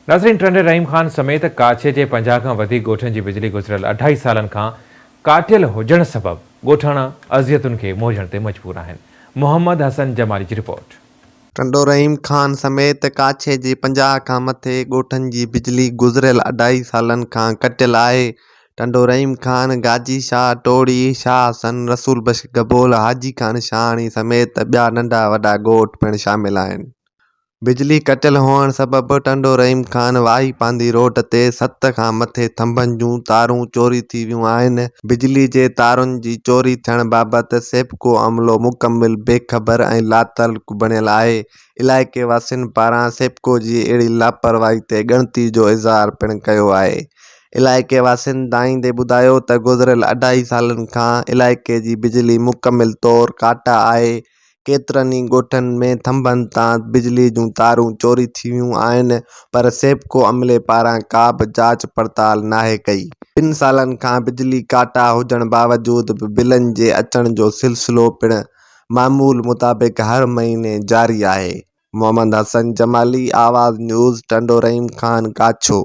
नाज़रीन, टंडे रहीम ख़ान समेत काछे जे 50 खां वधीक ॻोठनि जी बिजली गुज़िरियल 2.5 सालनि खां काटियल हुजण सबबि ॻोठाणा अज़ियतुनि खे मोझण ते मजबूर आहिनि। मोहम्मद हसन जमाली जी रिपोर्ट। टंडो रहीम ख़ान समेत काछे जे 50 खां मथे ॻोठनि जी बिजली गुज़िरियल 2.5 सालनि खां कटियल आहे। टंडो रहीम ख़ान, गाजी शाह, टोड़ी, शाह हसन, रसूल बख्श गबोल, हाजी ख़ान शाहणी समेत ॿिया नंढा वॾा ॻोठ पिणु शामिल आहिनि। बिजली कटियल हुअण सबबि टंडो रहीम ख़ान वाही पांदी रोड ते 7 खां मथे थंभनि जूं तारूं चोरी थी वियूं आहिनि। बिजली जे तारुनि जी चोरी थियण बाबति सेप्को अमलो मुकमिल बेख़बर ऐं लातल्लु बणियल आहे। इलाइक़े वासियुनि पारां सेप्को जी अहिड़ी लापरवाही ते ॻणिती जो इज़हार पिणु कयो आहे। इलाइक़े वासियुनि दाईंदे ॿुधायो त गुज़िरियल 2.5 सालनि खां इलाइक़े जी बिजली मुकमिल तौरु काटा आहे। केतिरनि ई ॻोठनि में थंभनि तां बिजली जूं तारूं चोरी थी वियूं आहिनि, पर सेप्को अमले पारां का बि जाच पड़ताल नाहे कई। 2 सालनि खां बिजली काटा हुजण बावजूदि बि बिलनि जे अचण जो सिलसिलो पिणु मामूल मुताबिक़ हर महीने जारी आहे। मोहम्मद हसन जमाली, आवाज़ न्यूज़, टंडो रहीम ख़ान, काछो।